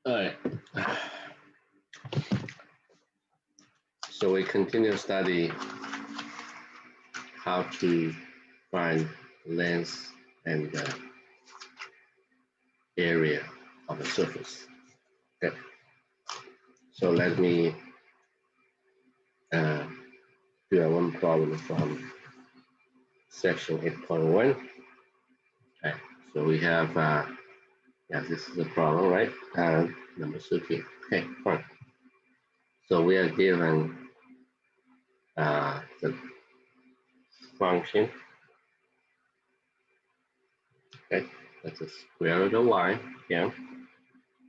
All right. So we continue to study how to find length and area of a surface. Okay. So let me do one problem from section 8.1. Okay. So we have, yeah, this is a problem, right? Number 13. Okay, fine. So we are given the function. Okay, that's the square root of y here,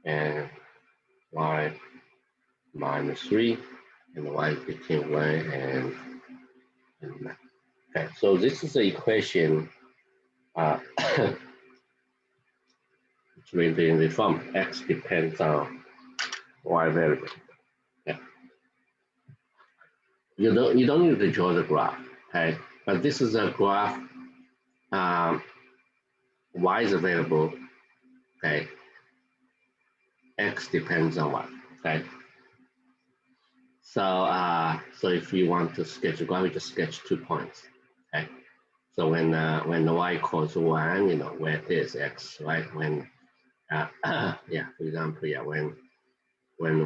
and y minus 3, and y between 1 and 9. Okay, so this is the equation it's written in the form x depends on y variable. Yeah. You don't need to draw the graph, okay? But this is a graph. Y is available, okay? X depends on y, okay? So if you want to sketch a graph, you just sketch 2 points, okay? So when the y equals 1, you know where it is x, right? When yeah, for example, yeah, when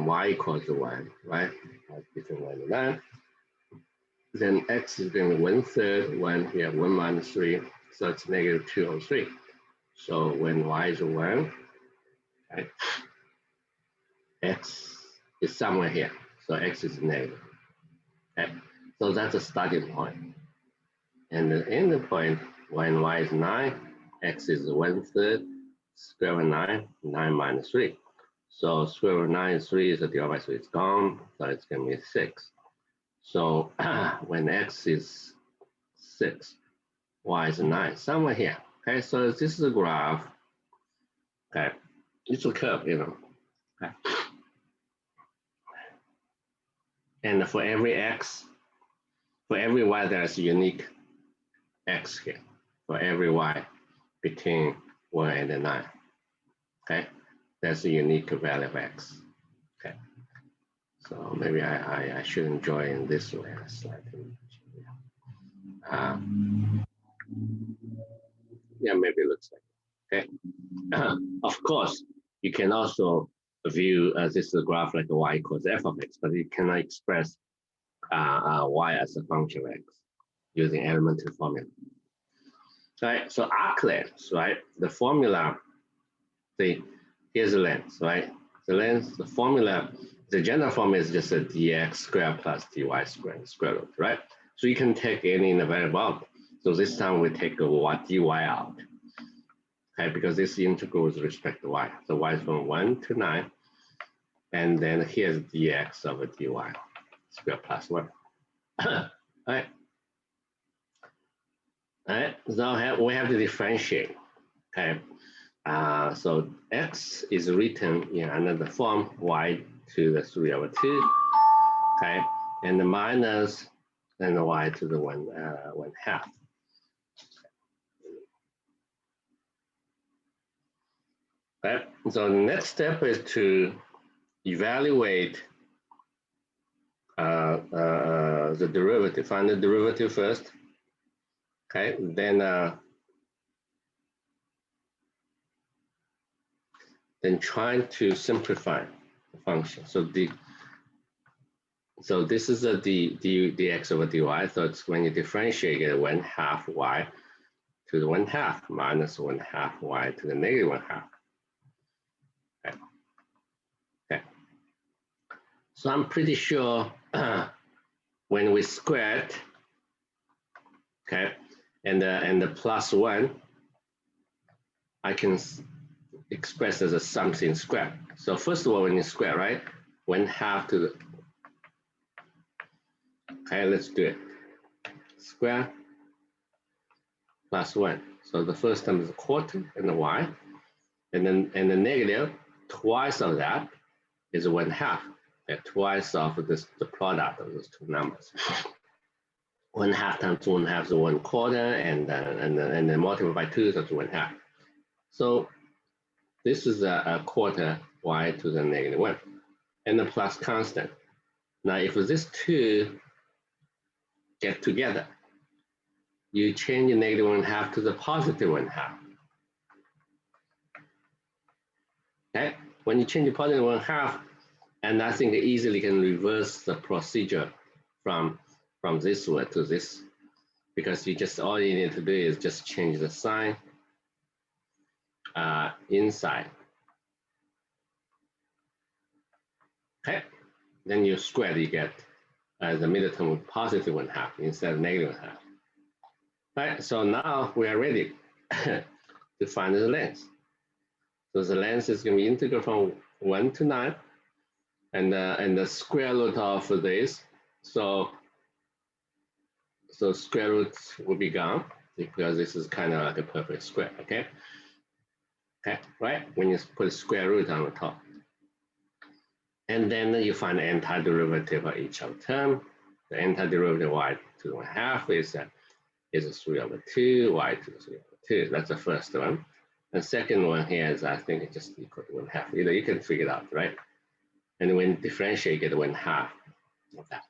y equals 1, right? Between 1 and 9, then x is going to be 1/3, 1 here, 1 minus 3, so it's negative 2 over 3. So when y is 1, right, x is somewhere here, so x is negative. Okay, so that's a starting point. And the ending point, when y is 9, x is 1/3, square root of 9, 9 minus 3. So square root of 9 is 3, so divided by 3 is gone, so it's going to be 6. So when x is 6, y is 9, somewhere here. Okay, so this is a graph. Okay, it's a curve, you know. Okay. And for every x, for every y, there's a unique x here. For every y between 1 and 9. Okay, that's a unique value of x. Okay, so maybe I shouldn't draw in this way. Slightly. Yeah, maybe it looks like. Okay, of course, you can also view this is a graph like a y equals f of x, but you cannot express y as a function of x using elementary formula. Right, so arc length, right? The formula, here's the length, right? The length, the formula, the general formula is just a dx squared plus dy squared square root, right? So you can take any variable. So this time we take dy out, okay? Because this integral with respect to y. So y is from 1 to 9, and then here's dx of a dy squared plus 1. All right. All right, so we have to differentiate, okay? So x is written in another form, y to the 3 over 2, okay? And the minus, and the y to the 1/2. Okay, so the next step is to evaluate the derivative, find the derivative first, okay? Then trying to simplify the function. So this is a dx over dy. So it's when you differentiate, you get 1/2 y to the 1/2 minus 1/2 y to the negative 1/2. Okay. Okay. So I'm pretty sure when we square it, okay, and the plus 1, I can express as a something squared. So first of all, when you square, right, 1/2 to the, okay, let's do it. Square plus 1. So the first term is a quarter and the y, and then the negative twice of that is 1/2. And twice of this, the product of those two numbers. 1/2 times 1/2 is 1/4, and then multiplied by 2, so it's 1/2. So this is a quarter y to the -1, and the plus constant. Now, if these two get together, you change the -1/2 to the +1/2. Okay, when you change the +1/2, and I think easily can reverse the procedure from this one to this, because you just all you need to do is just change the sign inside. Okay, then you square, you get the middle term with +1/2 instead of -1/2. Right, so now we are ready to find the length. So the length is going to be integral from 1 to 9, and the square root of this. So square root will be gone because this is kind of like a perfect square. Okay. Okay. Right. When you put a square root on the top, and then you find the antiderivative of each of term. The antiderivative y to the 1/2 is 3/2, y to the 3/2. That's the first one. The second one here is, I think, it's just equal to 1/2. Either you can figure it out, right? And when you differentiate, you get 1/2 of that.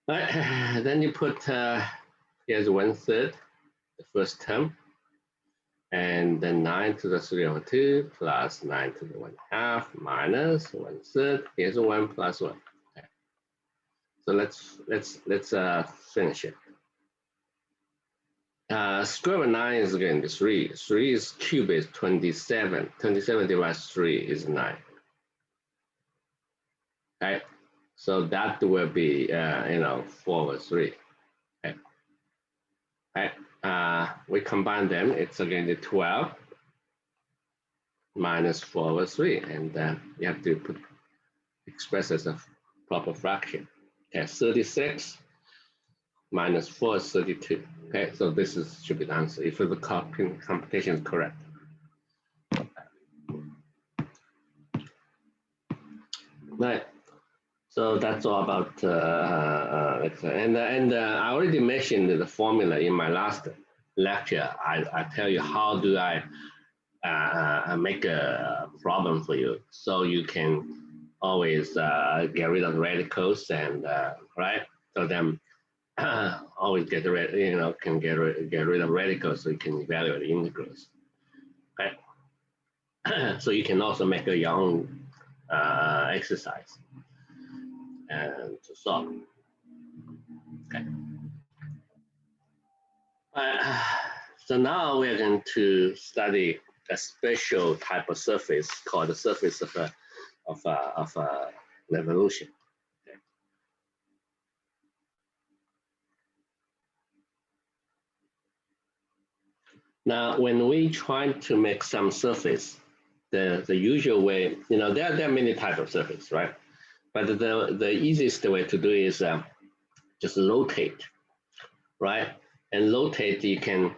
All right. Then you put here's 1/3, the first term, and then 9 to the 3/2 plus 9 to the 1/2 minus 1/3. Here's a 1 plus 1. Okay. So let's finish it. Square root of 9 is going to be 3. 3 is cube is 27. 27 divided 3 is 9. Okay, so that will be 4/3. Okay. Okay. We combine them. It's again the 12 minus 4/3, and you have to express as a proper fraction. Okay, 36 minus 4 is 32. Okay, so this should be the answer if the computation is correct. Right. So that's all about and I already mentioned the formula in my last lecture. I tell you how do I make a problem for you, so you can always get rid of radicals and right. So then always get rid, can get rid of radicals, so you can evaluate integrals. Okay. So you can also make your own exercise and to solve. Okay. So now we're going to study a special type of surface called the surface of revolution. Okay. Now, when we try to make some surface, the usual way, there are many types of surface, right? But the easiest way to do is just rotate, right? And rotate, you can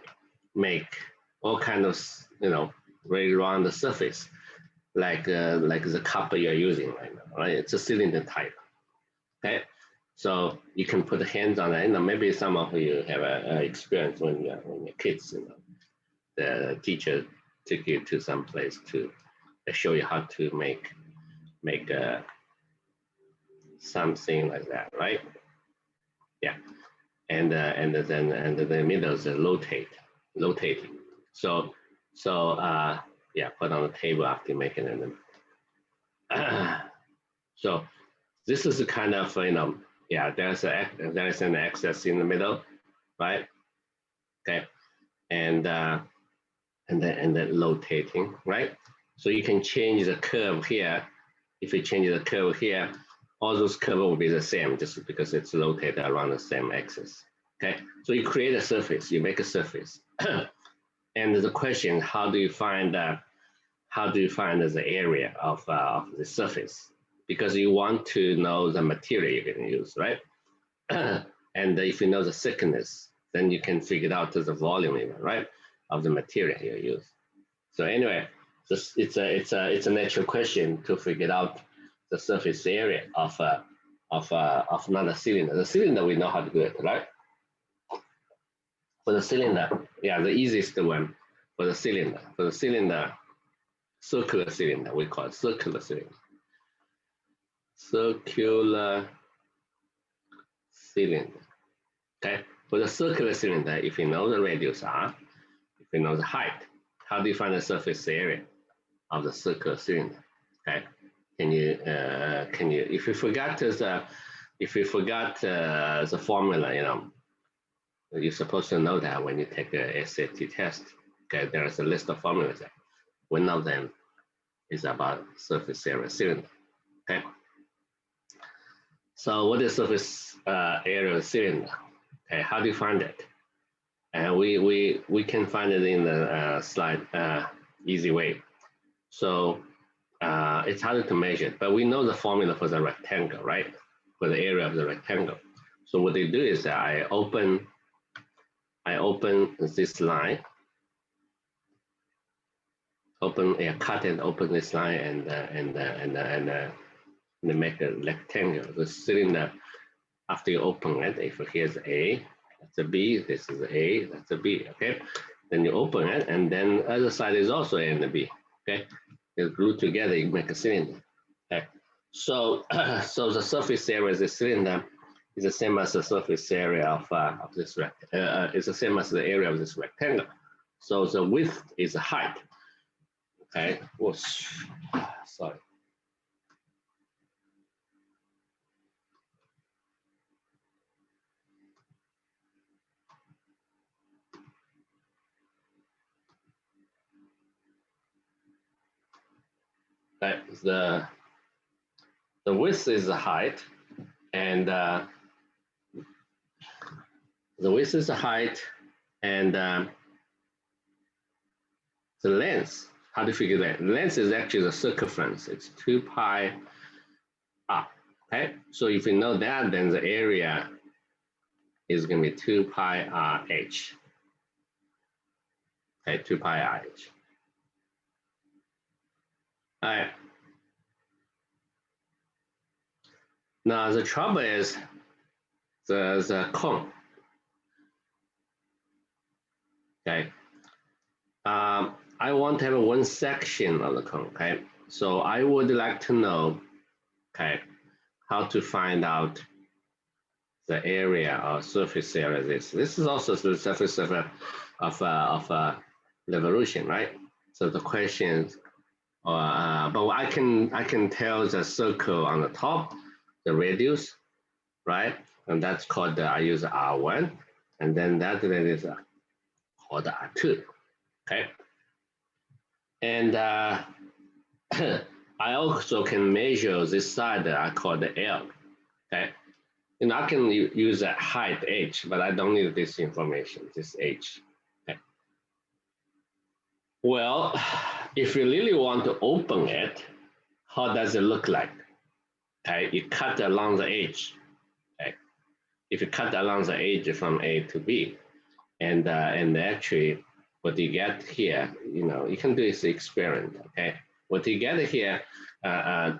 make all kind of, very round surface, like the cup you're using right now, right? It's a cylinder type, okay? So you can put hands on it. Maybe some of you have experience when you're kids, the teacher took you to some place to show you how to make something like that, right? Yeah, and then the middle is rotating. So yeah, put on the table after making it. So this is a kind of yeah, there's an axis in the middle, right? Okay, and then rotating, right? So you can change the curve here. If you change the curve here, all those curves will be the same just because it's rotated around the same axis. Okay, so you create a surface, you make a surface. And the question, how do you find the area of the surface? Because you want to know the material you're going to use, right? And if you know the thickness, then you can figure out the volume even, right, of the material you use. So anyway, it's a natural question to figure out the surface area of another cylinder. The cylinder, we know how to do it, right? For the cylinder, yeah, the easiest one for the cylinder. circular cylinder. We call it circular cylinder. Circular cylinder. Okay, for the circular cylinder, if you know the radius r, if you know the height, how do you find the surface area of the circular cylinder? Okay, can you if you forgot the formula, you know, you're supposed to know that when you take the SAT test. Okay, there is a list of formulas there. One of them is about surface area cylinder. Okay, so what is surface area cylinder? Okay, how do you find it? And we can find it in the slide easy way. So it's harder to measure, but we know the formula for the rectangle, right? For the area of the rectangle. So what they do is that I open this line, cut and open this line, and make a rectangle. The cylinder, after you open it, if here's A, that's a B, this is A, that's a B, okay? Then you open it, and then other side is also A and a B, okay? They're glued together, you make a cylinder, okay? So, so the surface area of the cylinder is the same as the surface area of this rectangle. It's the same as the area of this rectangle. So the width is the height, okay? Whoosh. Sorry. The width is the height, and the width is the height, and the length. How do you figure that? The length is actually the circumference. It's 2 pi r. Okay, so if you know that, then the area is going to be 2 pi r h. Okay, 2 pi r h. All right. Now the trouble is the cone. Okay. I want to have one section of the cone. Okay. So I would like to know, okay, how to find out the area or surface area of this. This is also the surface of revolution, right? So the question, but I can tell the circle on the top, the radius, right? And that's called I use R1, and then that is called R2. Okay. And I also can measure this side I call the L. Okay. And I can use that height H, but I don't need this information, this H. Okay. Well, if you really want to open it, how does it look like? Okay, you cut along the edge. Okay, if you cut along the edge from A to B, and actually what you get here, you know, you can do this experiment. Okay, what you get here,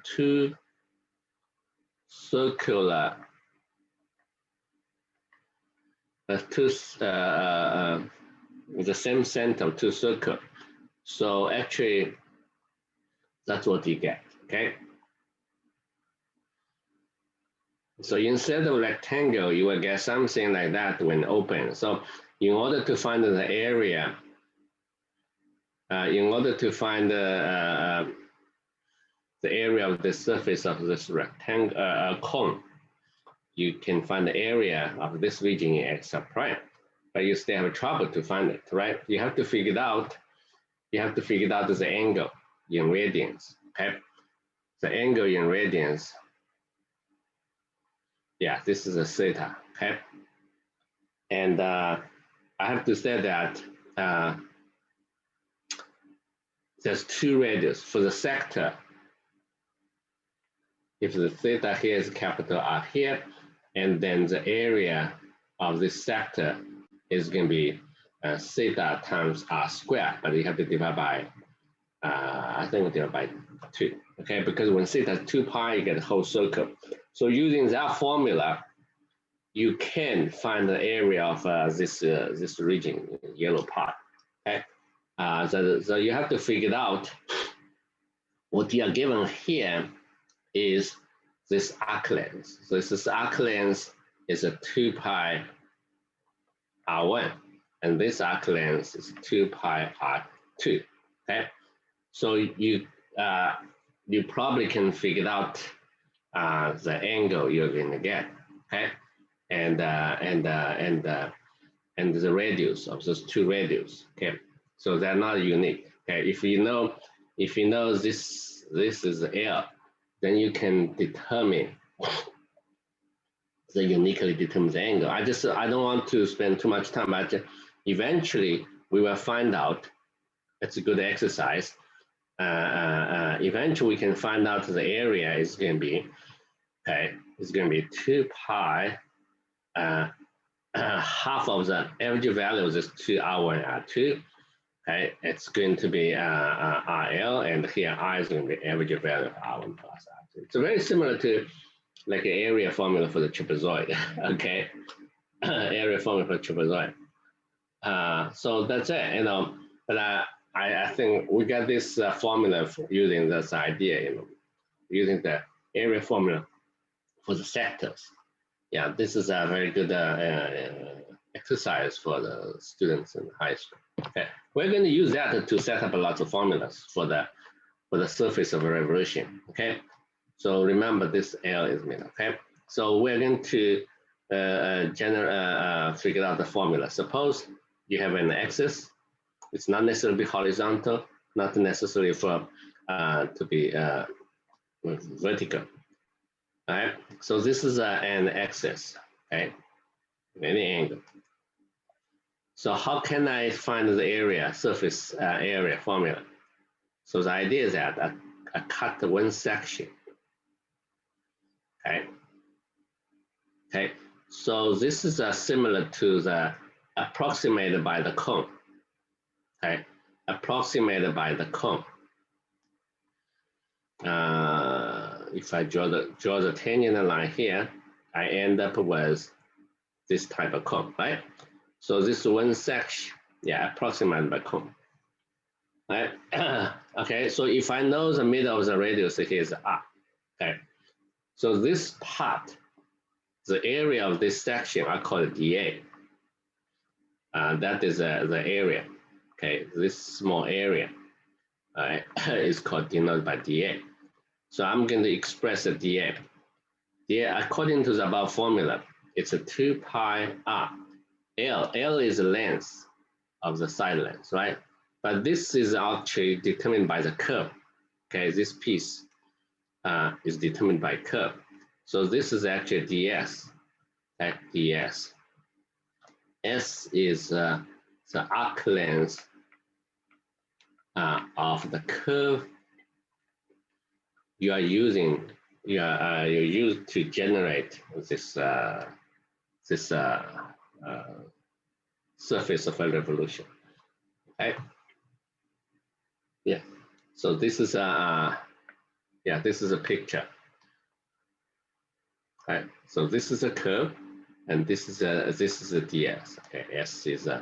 two circular, with the same center, two circles. So actually, that's what you get. Okay. So instead of rectangle, you will get something like that when open. So in order to find the area, in order to find the area of the surface of this rectangle cone, you can find the area of this region in X prime, but you still have trouble to find it, right? You have to figure it out. You have to figure out the angle in radians. Okay, the angle in radians. Yeah, this is a theta, okay? And I have to say that there's two radius for the sector. If the theta here is capital R here, and then the area of this sector is going to be theta times R squared, but you have to divide by, I think we divide by 2, okay? Because when theta is 2 pi, you get the whole circle. So using that formula, you can find the area of this region, yellow part. Okay, so you have to figure it out what you are given here is this arc length. So this arc length is a 2 pi r1, and this arc length is 2 pi r2. Okay, so you probably can figure out the angle you're going to get. Okay, and the radius of those two radius. Okay, so they're not unique. Okay, if you know this is L, then you can determine the uniquely determined angle. I don't want to spend too much time, but eventually we will find out. It's a good exercise. Eventually we can find out the area is going to be, okay, it's going to be 2 pi, half of the average value is 2 R1, R2. Okay, it's going to be RL, and here I is going to be average value of R1 plus R2. It's very similar to like an area formula for the trapezoid. Okay, area formula for trapezoid. So that's it, but I think we got this formula for using this idea, using the area formula for the sectors. Yeah, this is a very good exercise for the students in high school. Okay, we're going to use that to set up a lot of formulas for the surface of a revolution. Okay, so remember this L is made. Okay, so we're going to figure out the formula. Suppose you have an axis. It's not necessarily horizontal, not necessarily for to be vertical. All right, so this is an axis. Okay, any angle. So how can I find the area, surface area formula? So the idea is that I cut one section. Okay. Okay. So this is similar to the approximated by the cone. Okay. Approximated by the cone. If I draw the tangent line here, I end up with this type of cone, right? So this one section, yeah, approximated by cone. Right? Okay, so if I know the middle of the radius, here is R. Okay, so this part, the area of this section, I call it dA. That is the area. Okay, this small area is called denoted by dA. So I'm going to express the dA. dA, according to the above formula, it's a 2 pi R. L is the length of the side length, right? But this is actually determined by the curve. Okay, this piece is determined by curve. So this is actually ds, at ds. S is the arc length of the curve you use to generate this surface of a revolution. Okay. Yeah. So this is this is a picture. Right. So this is a curve, and this is a ds. Okay. S is the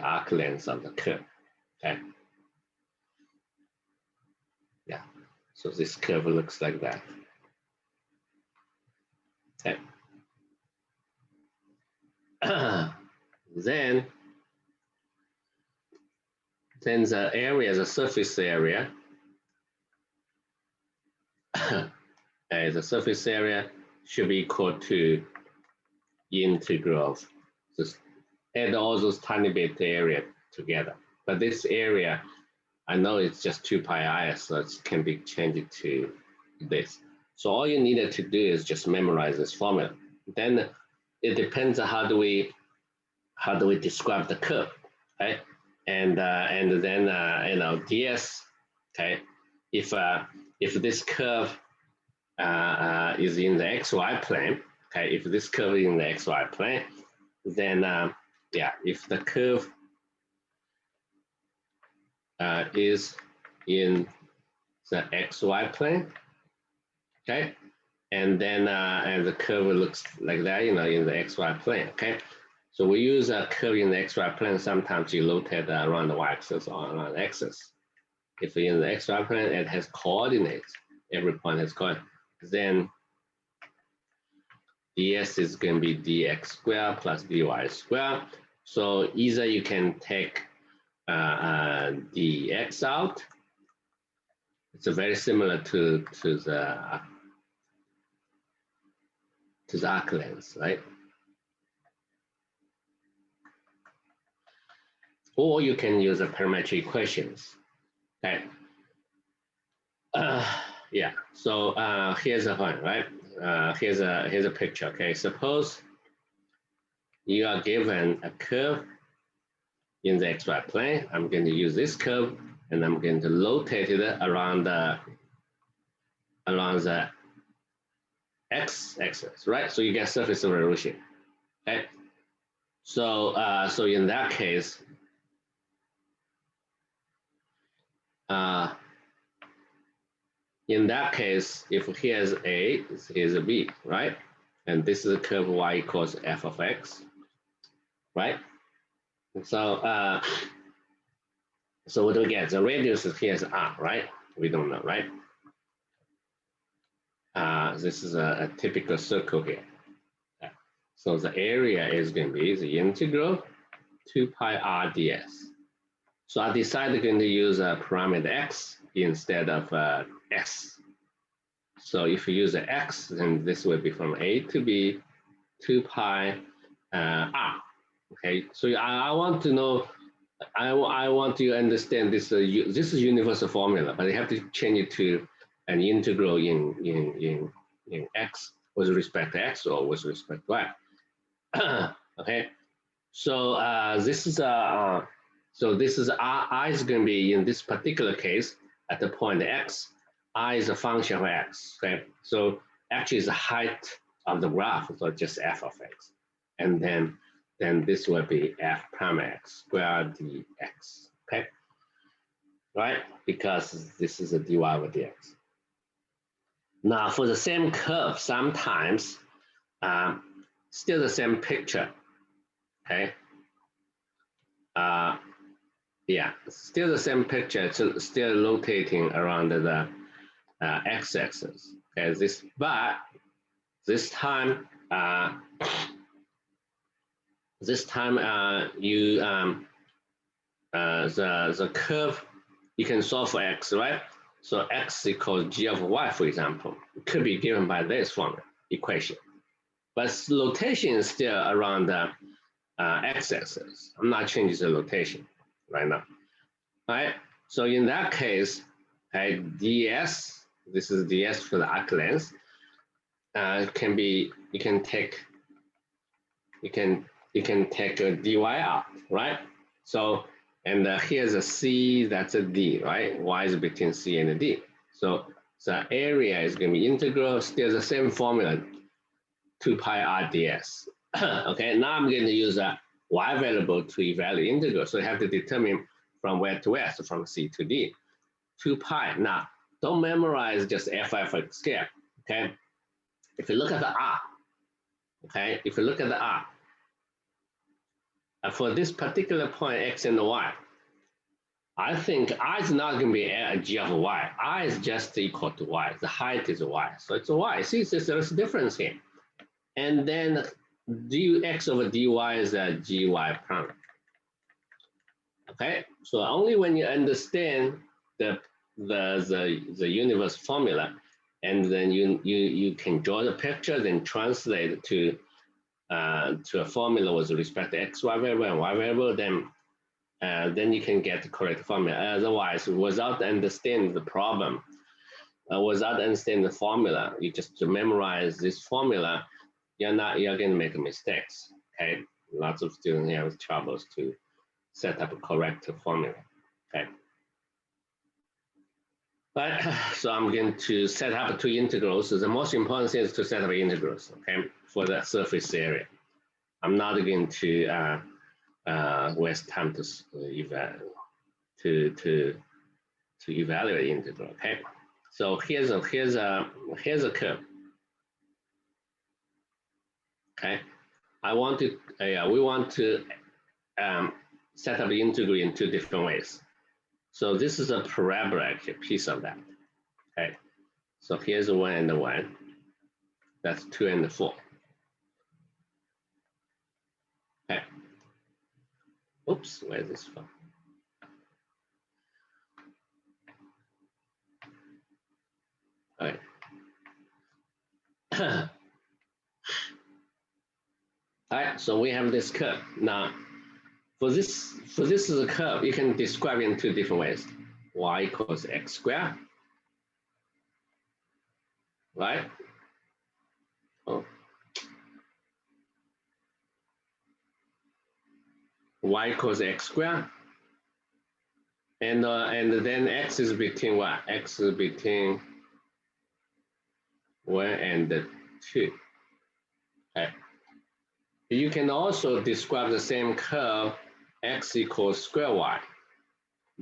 arc length of the curve. Okay. Yeah. So this curve looks like that. Okay. Then the area, the surface area, the surface area should be equal to integral of just add all those tiny bit area together. But this area, I know it's just 2 pi I, so it can be changed to this. So all you needed to do is just memorize this formula. Then it depends on how do we describe the curve, okay? And then ds, okay? If this curve is in the xy plane, okay? If this curve is in the xy plane, then if the curve is in the xy plane, okay, and then and the curve looks like that, in the xy plane, okay. So we use a curve in the xy plane. Sometimes you rotate around the y-axis or around the axis. If in the xy plane it has coordinates, every point has coordinates, then ds is going to be dx squared plus dy squared. So either you can take dx out. It's very similar to the arc length, right? Or you can use the parametric equations. Okay. Yeah. So here's a point, right? Here's a picture. Okay. Suppose you are given a curve in the xy plane. I'm going to use this curve, and I'm going to rotate it around the x-axis, right? So you get surface revolution. Okay. So so in that case, if here's A, here's a B, right? And this is a curve y equals f of x, right? So so what do we get? The radius is here's r, right? We don't know, right? This is a typical circle here. So the area is going to be the integral 2 pi r ds. So I decided going to use a parameter x instead of s. So if you use the x, then this will be from a to b 2 pi r. Okay, so I want to know, I want to understand this. This is universal formula, but you have to change it to an integral in x with respect to x or with respect to y. Okay, so this is r is going to be, in this particular case, at the point x, I is a function of x. Okay, so actually is the height of the graph, so just f of x, and then this will be f prime x squared dx. Okay, right? Because this is a dy over dx. Now for the same curve, sometimes still the same picture. Okay. Yeah, still the same picture. It's still rotating around the x-axis. Okay, but this time you the curve, you can solve for x, right? So x equals g of y, for example, it could be given by this formula equation. But rotation is still around the x-axis. I'm not changing the rotation right now. All right. So in that case, ds, this is ds for the arc length, can be, you can take a dy out, right? So, and here's a c, that's a d, right? Y is between c and d. So the area is going to be integral, still the same formula, 2 pi r ds. Okay, now I'm going to use a y variable to evaluate integral. So you have to determine from where to where, so from c to d. 2 pi. Now, don't memorize just f of x squared, okay? If you look at the r, okay? If you look at the r, for this particular point, x and y, I think I is not going to be a g of y. I is just equal to y. The height is y. So it's a y. See, there's a difference here. And then dx over dy is a gy prime. Okay, so only when you understand the universe formula, and then you can draw the picture, then translate it to a formula with respect to x, y variable and y variable, then you can get the correct formula. Otherwise, without understanding the problem, without understanding the formula, you just memorize this formula, you're going to make mistakes. Okay, lots of students have troubles to set up a correct formula. Okay. But so I'm going to set up two integrals. So the most important thing is to set up integrals, okay, for the surface area. I'm not going to waste time to evaluate integral. Okay, so here's a curve. Okay, we want to set up the integral in two different ways. So this is a parabola, actually, piece of that. Okay. So here's 1 and 1. That's 2 and 4. Okay. Oops, where is this from? All right. All right, so we have this curve. Now, for this is a curve, you can describe it in 2 different ways. Y equals x squared, right? Oh. Y equals x squared, and then x is between what? X is between 1 and 2. Okay. You can also describe the same curve, x equals square y.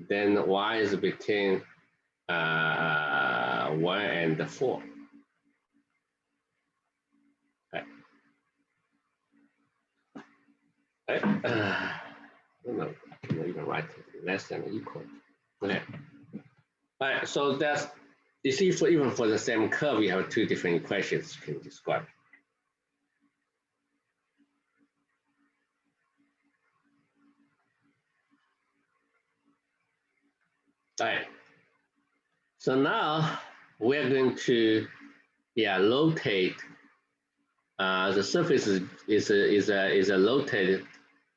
Then y is between 1 and 4. Okay. I don't know, I can even write less than or equal. Okay. All right, so that's, you see, even for the same curve, we have 2 different equations you can describe. All right. So now we're going to, rotate. The surface is rotated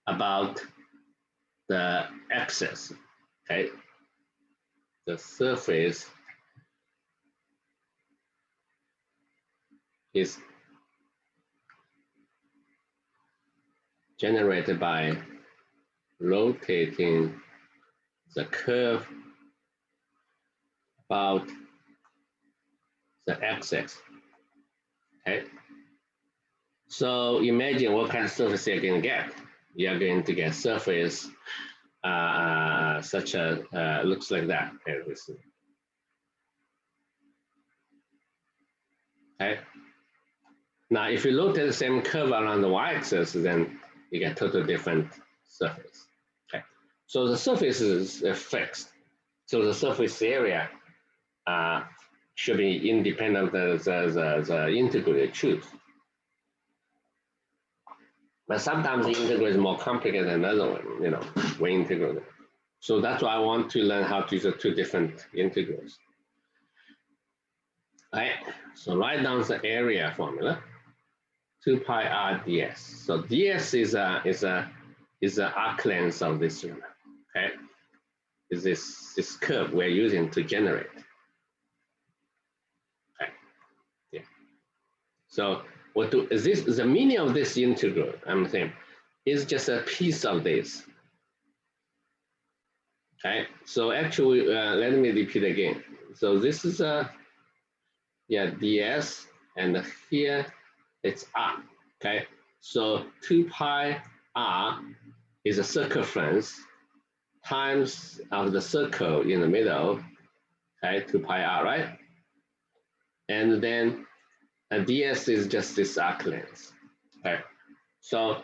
about the axis. Okay. The surface is generated by rotating the curve about the axis. Okay. So imagine what kind of surface you're going to get. You're going to get surface such a looks like that. Okay. Now, if you look at the same curve around the y-axis, then you get totally different surface. Okay. So the surface is fixed. So the surface area should be independent of the integral you choose. But sometimes the integral is more complicated than another one, when integral. So that's why I want to learn how to use the 2 different integrals. All right. So write down the area formula. 2 pi r ds. So ds is the arc length of this one. Okay. Is this curve we're using to generate. Okay. Yeah. So is this the meaning of this integral? I'm saying is just a piece of this. Okay. So actually, let me repeat again. So this is ds, and here it's r. Okay. So 2 pi r is a circumference times of the circle in the middle. Okay. 2 pi r, right? And then ds is just this arc length. Okay. So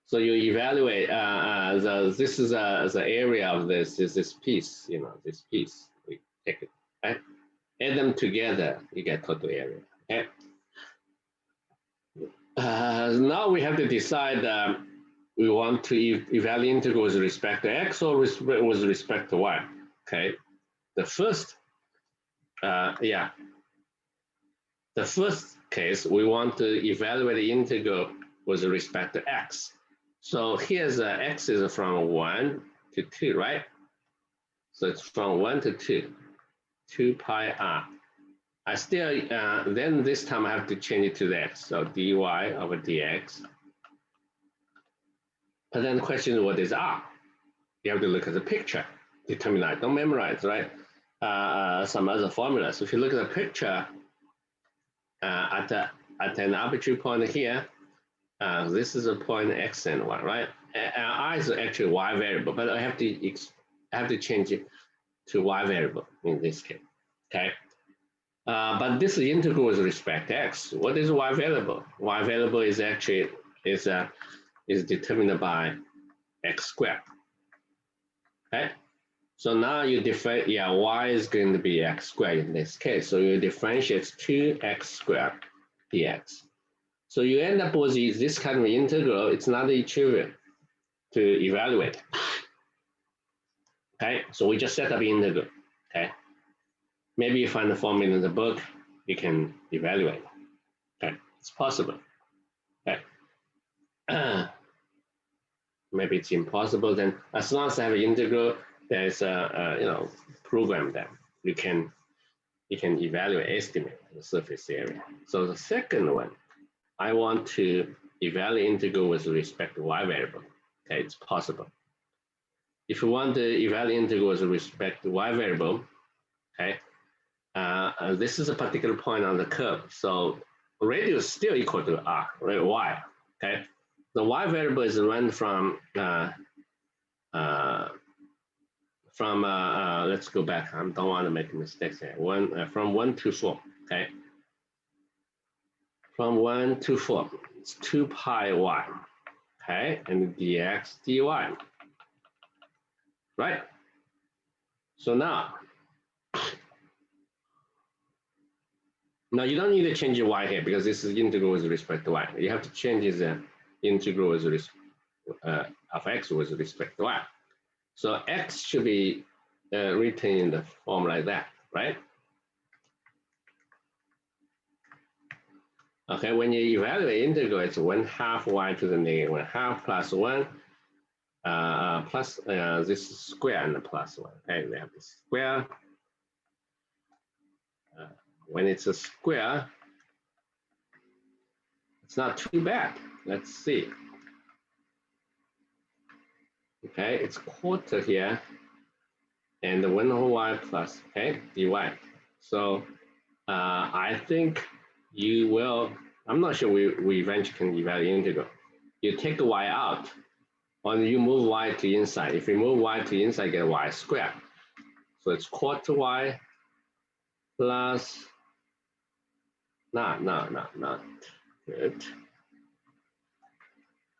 so you evaluate this is the area of this is this piece, this piece. We take it, right? Add them together, you get total area. Okay. Now we have to decide we want to evaluate integral with respect to x or with respect to y. Okay. The first case, we want to evaluate the integral with respect to x. So here's x is from 1 to 2, right? So it's from 1 to 2, 2 pi r. I still, then this time I have to change it to the x. So dy over dx. But then the question is, what is r? You have to look at the picture, determine that. Don't memorize, right? Some other formulas. So if you look at the picture, at an arbitrary point here, this is a point x and y, right? R is actually y variable, but I have to change it to y variable in this case. Okay. But this is integral with respect to x. What is y variable? Y variable is actually is determined by x squared. Okay. So now you differentiate, yeah, y is going to be x squared in this case. So you differentiate 2x squared dx. So you end up with this kind of integral. It's not trivial to evaluate. Okay, so we just set up integral. Okay, maybe you find the formula in the book, you can evaluate. Okay, it's possible. Okay, maybe it's impossible. Then, as long as I have an integral, there's a program that you can evaluate, estimate the surface area. So the second one, I want to evaluate integral with respect to y variable. Okay, it's possible. If you want to evaluate integral with respect to y variable, okay, this is a particular point on the curve. So radius is still equal to r, right, y, okay? The y variable is run from let's go back. I don't want to make mistakes here. From 1 to 4, okay? From 1 to 4, it's 2 pi y, okay? And dx dy, right? So now you don't need to change your y here because this is integral with respect to y. You have to change the integral with of x with respect to y. So x should be written in the form like that, right? Okay, when you evaluate integral, it's 1/2 y to the negative 1/2 plus 1 plus this square and the plus 1. Okay, we have the square. When it's a square, it's not too bad. Let's see. Okay, it's quarter here, and the 1/y plus, okay, dy. So I think you will, I'm not sure we eventually can evaluate integral. You take the y out, or you move y to inside. If you move y to inside, you get y squared. So it's quarter y plus, not good.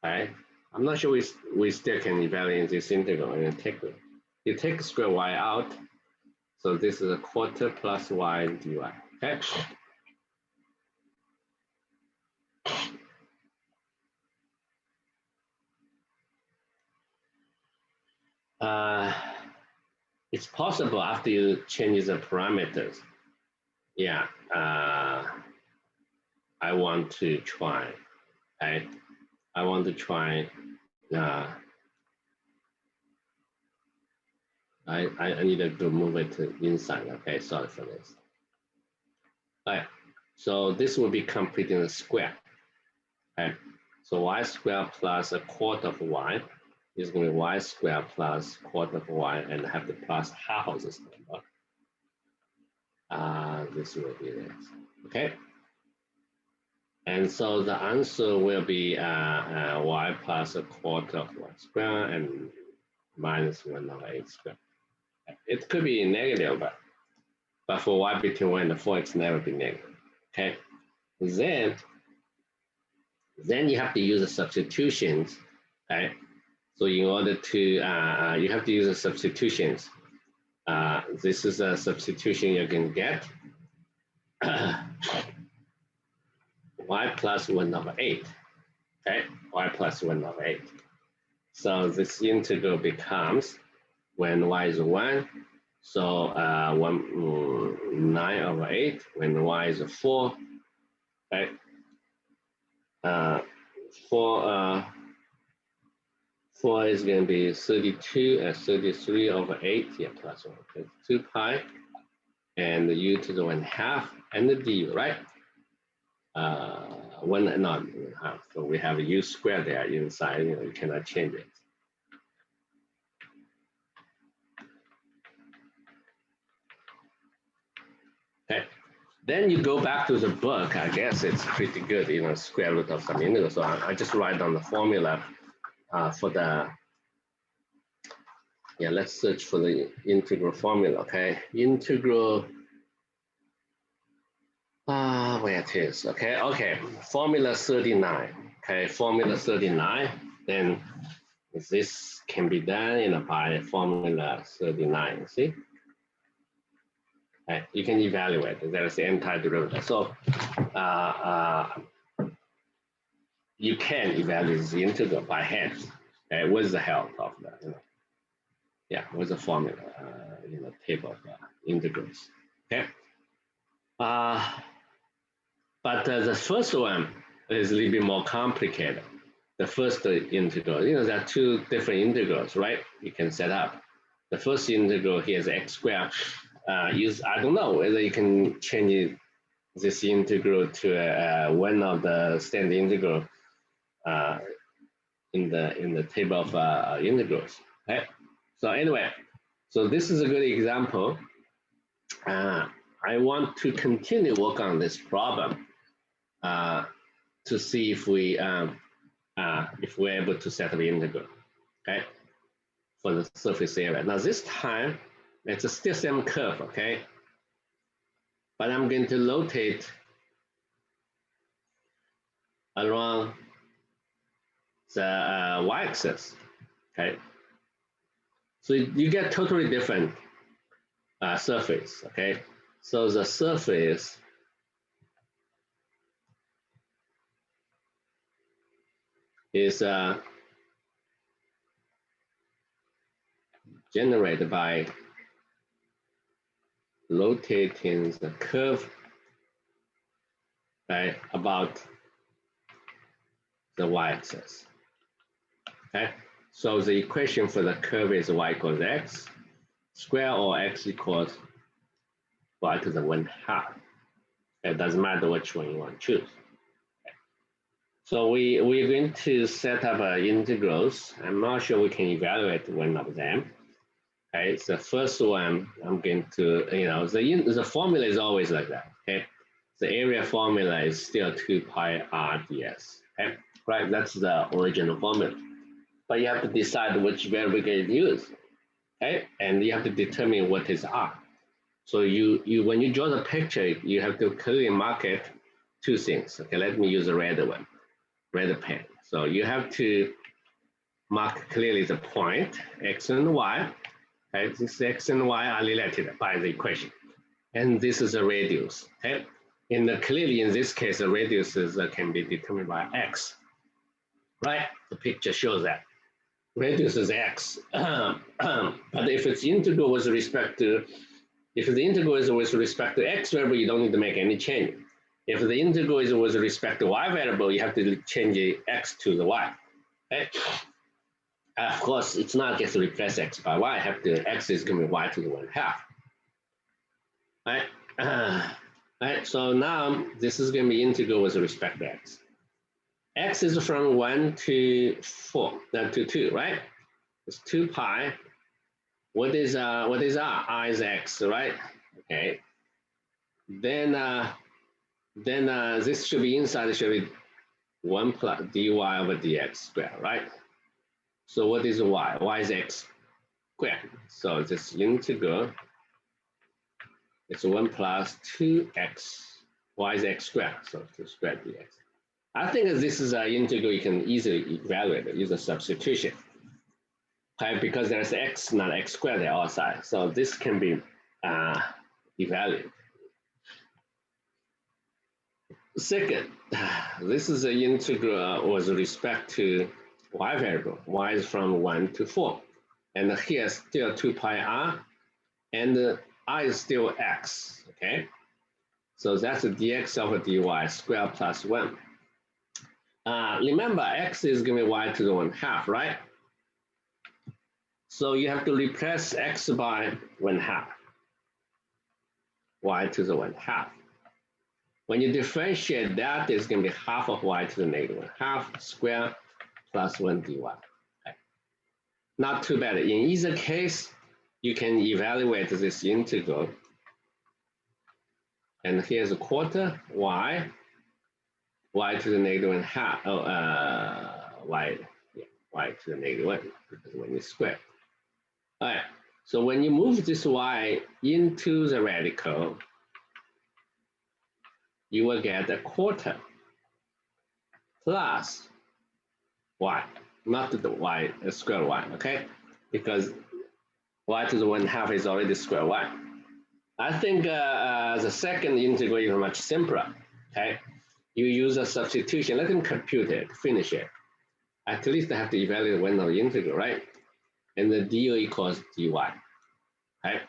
Okay, I'm not sure we still can evaluate this integral. And you take square y out, so this is a quarter plus y dy. Okay. It's possible after you change the parameters. Yeah, I want to try. Okay, I want to try. I need to move it to inside. Okay, sorry for this. All right, so this will be complete in a square. Okay, so y squared plus a quarter of y is going to be y squared plus quarter of y, and I have to plus half of this number. This will be this. Okay. And so the answer will be y plus a quarter of y squared and minus 1/8 squared. It could be negative, but for y between 1 and 4, it's never be negative. Okay. Then you have to use the substitutions. Okay. So in order to, you have to use the substitutions. This is a substitution you can get. Y plus 1/8. Okay, y plus 1/8. So this integral becomes, when y is 1, so 9/8. When y is 4, right? 4 is going to be 32 and 33/8. Yeah, plus 1. Okay, 2 pi, and the u to the 1/2, and the d, right? 1.5. So we have a u squared there inside. You cannot change it. Okay. Then you go back to the book. I guess it's pretty good, square root of some integral. So I just write down the formula for the, yeah, let's search for the integral formula, okay? Integral, where it is, okay, formula 39, okay, formula 39, then This can be done by formula 39, see? You can evaluate, there's the antiderivative. So you can evaluate the integral by hand with the help of the, with the formula, table of integrals, okay? But the first one is a little bit more complicated. The first integral, there are two different integrals, right? You can set up. The first integral here is x squared. I don't know whether you can change this integral to one of the standard integral in the table of integrals. Okay? So anyway, so this is a good example. I want to continue work on this problem to see if we're able to set the integral, okay, for the surface area. Now this time, it's still same curve, okay, but I'm going to rotate around the y-axis, okay. So you get totally different surface, okay. So the surface is generated by rotating the curve about the y-axis. Okay, so the equation for the curve is y equals x square or x equals y to the 1/2. It doesn't matter which one you want to choose. Okay. So we're going to set up integrals. I'm not sure we can evaluate one of them. Okay, so the first one I'm going to, the formula is always like that. Okay, the area formula is still 2 pi r ds. Okay, right? That's the original formula. But you have to decide which variable you use. Okay, and you have to determine what is r. So when you draw the picture, you have to clearly mark it two things. Okay, let me use a red one, red pen. So you have to mark clearly the point x and y. Okay, this x and y are related by the equation, and this is a radius. Okay, clearly in this case, the radius can be determined by x. Right, the picture shows that radius is x. But if it's integral with respect to, if the integral is with respect to x variable, you don't need to make any change. If the integral is with respect to y variable, you have to change the x to the y. Okay. Of course, it's not just to replace x by y. X is going to be y to the 1/2. Right. Right. So now this is going to be integral with respect to x. X is from 1 to 4, then to 2, right? It's 2 pi. What is r? R is x, right? Okay. Then this should be inside. It should be 1 plus dy over dx squared, right? So what is y? Y is x squared. So this integral is 1 plus 2x. Y is x squared. So 2 squared dx. I think this is an integral you can easily evaluate. Use a substitution. Okay, because there's x, not x squared there outside. So this can be evaluated. Second, this is an integral with respect to y variable. Y is from 1 to 4. And here still 2 pi r, and r is still x, okay? So that's the dx over dy squared plus 1. Remember, x is going to be y to the 1/2, right? So you have to replace x by 1/2, y to the 1/2. When you differentiate that, it's going to be half of y to the negative 1/2 squared plus 1 dy. Okay. Not too bad. In either case, you can evaluate this integral. And here's a quarter y to the negative 1/2. Y to the negative 1 because when you square. All right. So when you move this y into the radical, you will get a quarter plus y. not the y, square y, okay? Because y to the 1/2 is already square y. I think the second integral is much simpler, okay? You use a substitution, let them compute it, finish it. At least I have to evaluate one of the integral, right? And the du equals dy, okay?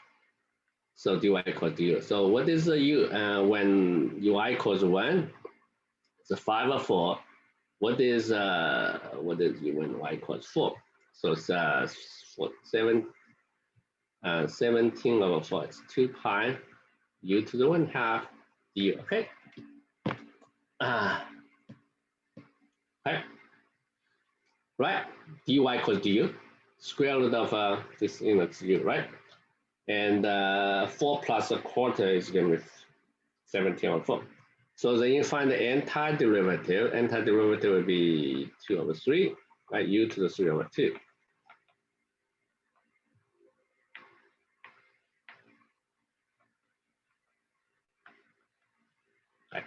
So dy equals du. So what is the u when ui equals 1? It's a 5/4. What is u when y equals 4? So it's 17/4. It's 2 pi u to the 1/2 du. Okay. Okay. Right. dy equals du. Square root of this, it's u, right? And 4 plus 1/4 is going to be 17/4. So then you find the antiderivative. Antiderivative will be 2/3, right? U to the 3/2. Right.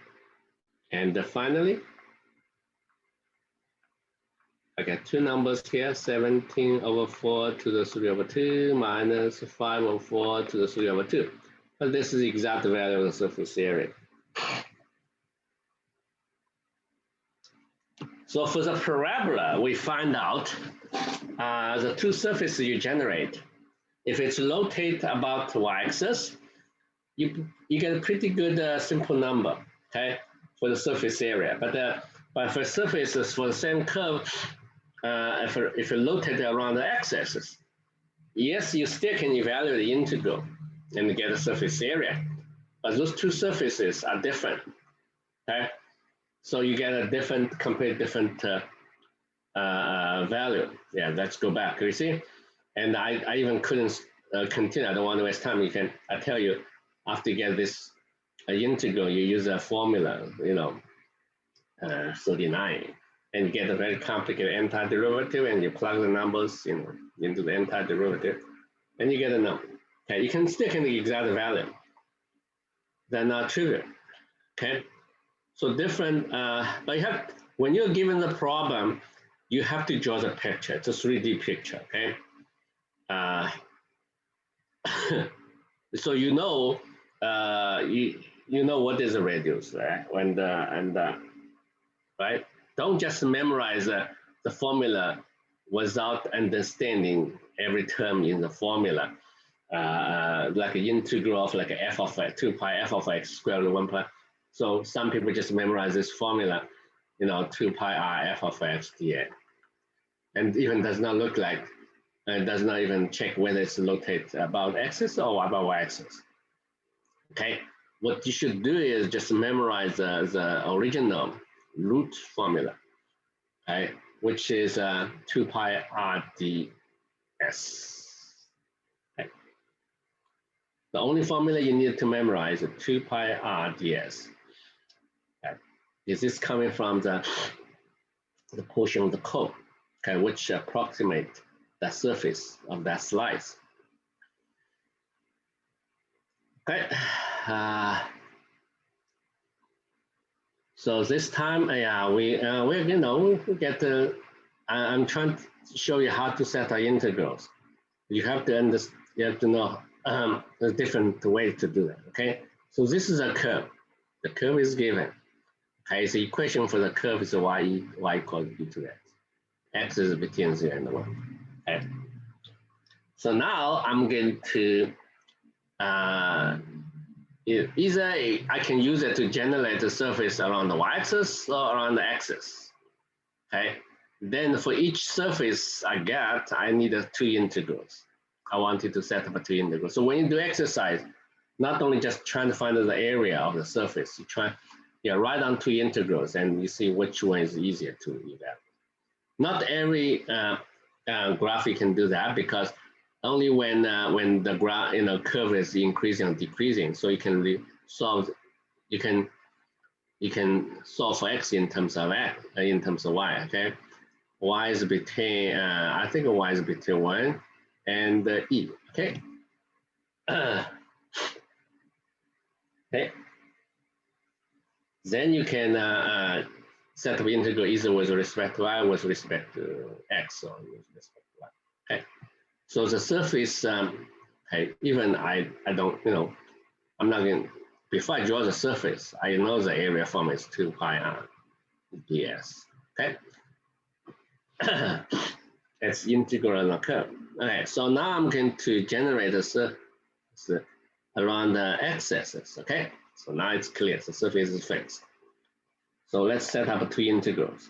And finally, I got two numbers here, 17/4 to the 3/2 minus 5/4 to the 3/2. But this is the exact value of the surface area. So for the parabola, we find out the two surfaces you generate. If it's rotated about the y-axis, you get a pretty good simple number, okay, for the surface area. But for surfaces for the same curve, if you rotate around the x-axis, yes, you still can evaluate the integral and get a surface area, but those two surfaces are different, okay? So you get a different, completely different value. Yeah, let's go back, you see? And I even couldn't continue, I don't want to waste time. I tell you, after you get this integral, you use a formula, 39, and you get a very complicated antiderivative, and you plug the numbers, into the antiderivative, and you get a number. Okay, you can still get the exact value. They're not trivial. Okay, so different. But when you're given the problem, you have to draw the picture. It's a 3D picture. Okay. So you know what is the radius, right? Right? Don't just memorize the formula without understanding every term in the formula. Like an integral of like a f of x, 2 pi f of x square root 1 pi. So some people just memorize this formula, 2 pi r f of x dx. And even does not look like, does not even check whether it's located about x-axis or about y-axis. Okay, what you should do is just memorize the original root formula, okay, which is 2 pi r ds. Okay. The only formula you need to memorize is 2 pi r ds. Okay. This is coming from the portion of the code, okay, which approximate the surface of that slice. Okay. So this time, we get. I'm trying to show you how to set our integrals. You have to understand. You have to know a different way to do that. Okay. So this is a curve. The curve is given. Okay. The equation for the curve is y equals b to x. X is between 0 and 1. Okay. So now I'm going to either I can use it to generate the surface around the y-axis or around the axis. Okay. Then for each surface I get, I need two integrals. I wanted to set up two integrals. So when you do exercise, not only just trying to find the area of the surface, you write down two integrals and you see which one is easier to evaluate. Not every graph you can do that, because only when the curve is increasing or decreasing, so you can solve. You can solve for x in terms of y. Okay, y is between I think y is between 1 and e. Okay. Okay. Then you can set of integral either with respect to y, with respect to x, or with respect to y. Okay, so the surface, okay, even I don't, I'm not going. Before I draw the surface, I know the area form is 2 pi r ds. Okay, it's integral on the curve. Okay, so now I'm going to generate a surface around the x-axis. Okay, so now it's clear. The surface is fixed. So let's set up two integrals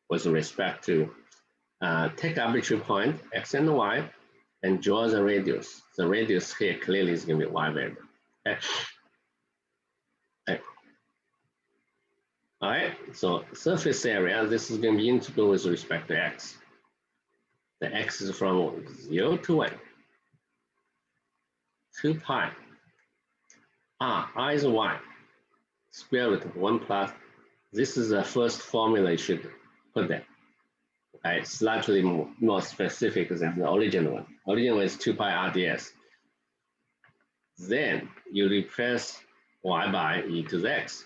with respect to take arbitrary point x and y and draw the radius. The radius here clearly is going to be y variable. Okay. Okay. All right, so surface area, this is going to be integral with respect to x. The x is from 0 to 1. 2 pi r is y, square root of 1 plus. This is the first formula you should put there. Okay, slightly more specific than the original one. Original one is 2 pi r ds. Then you replace y by e to the x.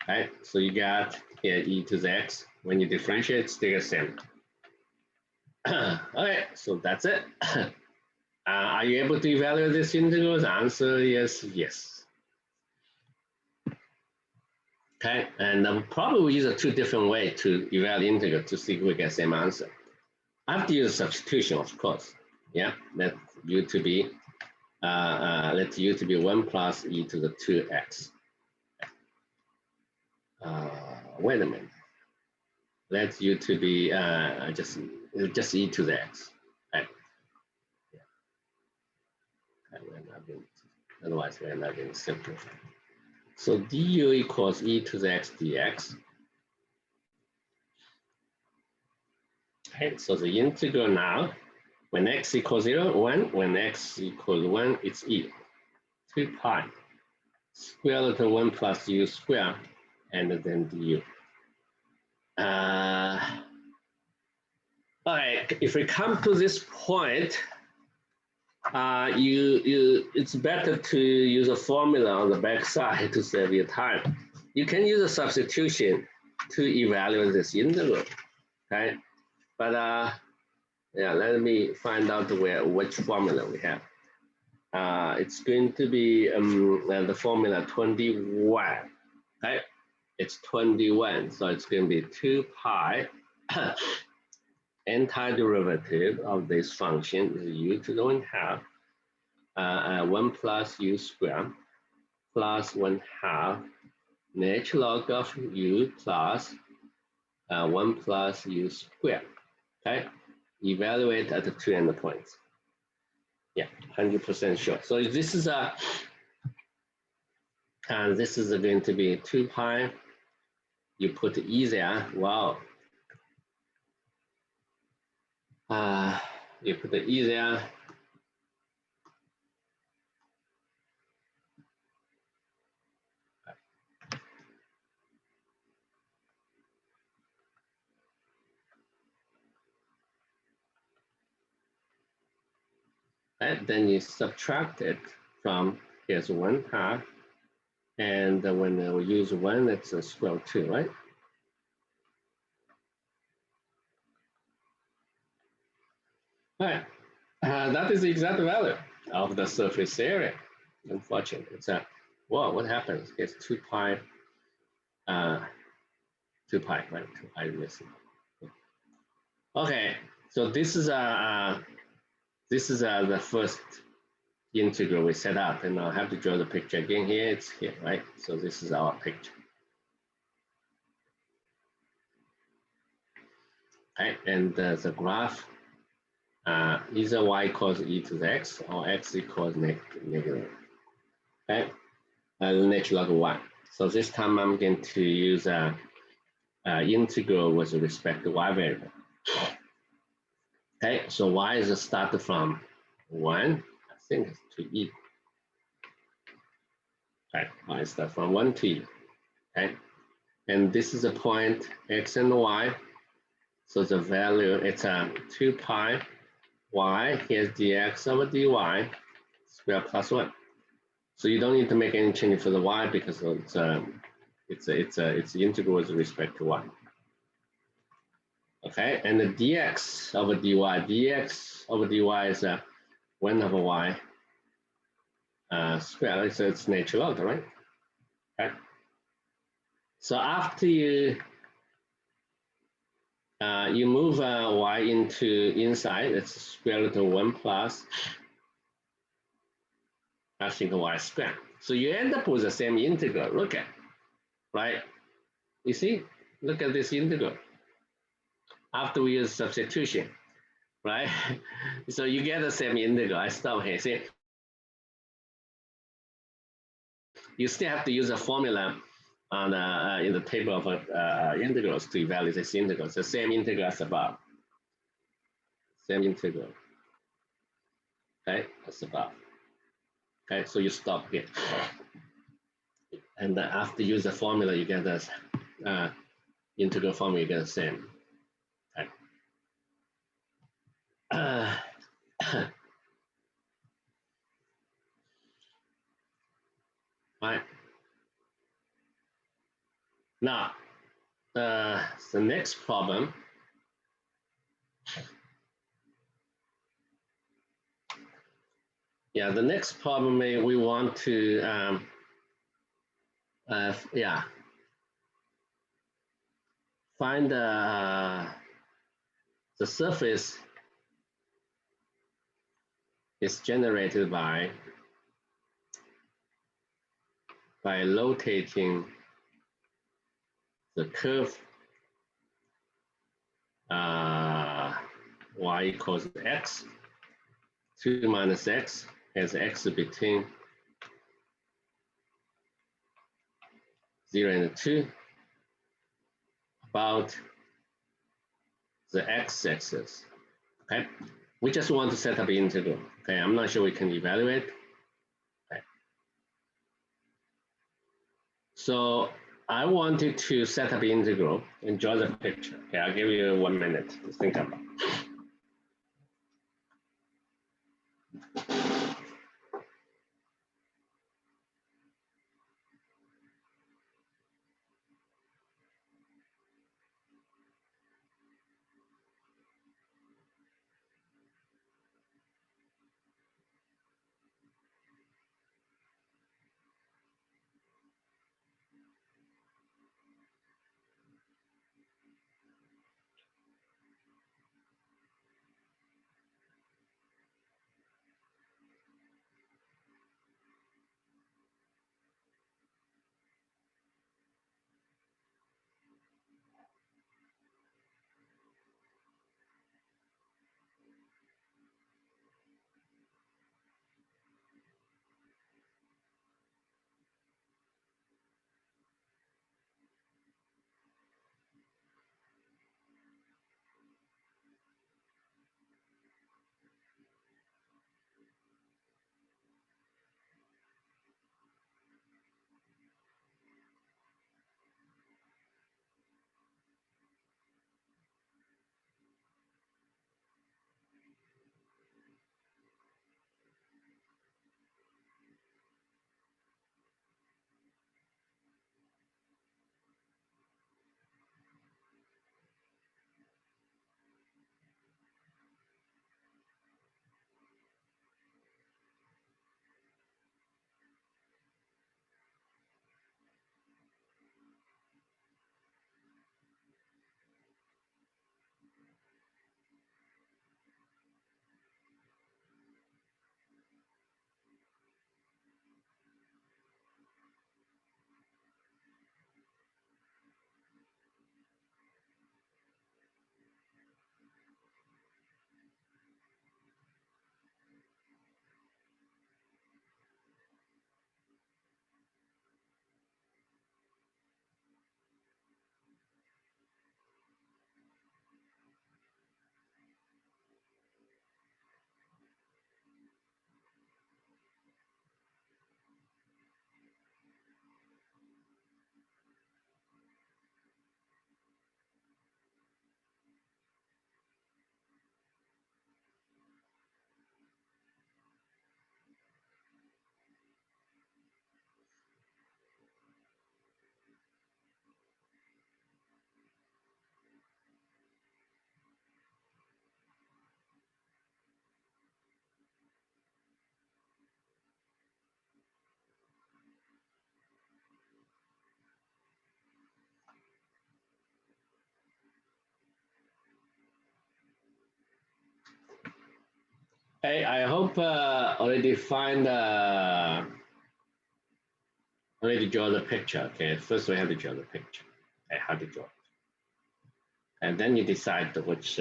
Okay, so you got here e to the x. When you differentiate, it's still the same. Okay, so that's it. Are you able to evaluate this integral? The answer is yes. Okay, and probably we use two different ways to evaluate integral to see if we get the same answer. I have to use substitution, of course. Yeah, let u to be let u to be 1 plus e to the 2x. Wait a minute. Let u to be just e to the x. Right? Yeah. Otherwise, we're not going to simplify. So du equals e to the x dx. Okay, so the integral now, when x equals 0, 1, when x equals 1, it's e. 2 pi square root of 1 plus u square, and then du. All right, if we come to this point, it's better to use a formula on the back side to save your time. You can use a substitution to evaluate this integral, okay? But yeah, let me find out which formula we have. It's going to be the formula 21, okay? It's 21, so it's going to be 2 pi antiderivative of this function is u to the 1/2 1 plus u square plus 1/2 natural log of u plus 1 plus u square. Okay, evaluate at the two endpoints. Yeah, 100% sure. So this is going to be 2 pi. You put e there. Wow. You put the e there. And then you subtract it from here's 1/2, and when we use 1, it's a square root 2, right? All right, that is the exact value of the surface area. Unfortunately, it's well, what happens? It's 2 pi, 2 pi, right? 2 pi is missing. Okay, so this is the first integral we set up, and I'll have to draw the picture again here. It's here, right? So this is our picture. Okay, and the graph, either y equals e to the x or x equals negative. Okay, natural log of y. So this time I'm going to use integral with respect to y variable. Okay, so y is started from 1, I think it's to e. Okay, y starts from 1 to e. Okay, and this is the point x and y. So the value, it's 2 pi y, here's dx over dy, square plus 1. So you don't need to make any change for the y because It's the integral with respect to y. Okay, and the dx over dy, dx over dy is 1 over y squared. So it's natural log, right? Okay. So after you you move y into inside, it's square root of 1 plus I think y squared. So you end up with the same integral. Look at, right? You see, look at this integral. After we use substitution, right? So you get the same integral. I stop here. See, you still have to use a formula on in the table of integrals to evaluate this integral. It's the same integral as above. Same integral. Okay, as above. Okay, so you stop here. And after you use the formula, you get the integral formula, you get the same. Okay. Right. Now, the next problem. Yeah, the next problem we want to, find the surface is generated by rotating the curve y equals x, 2 minus x has x between 0 and 2 about the x-axis. Okay, we just want to set up integral. Okay, I'm not sure we can evaluate. Okay. So I wanted to set up integral and draw the picture. Okay, I'll give you 1 minute to think about it. Hey, I hope already already draw the picture. Okay, first we have to draw the picture. Okay, how to draw it, and then you decide which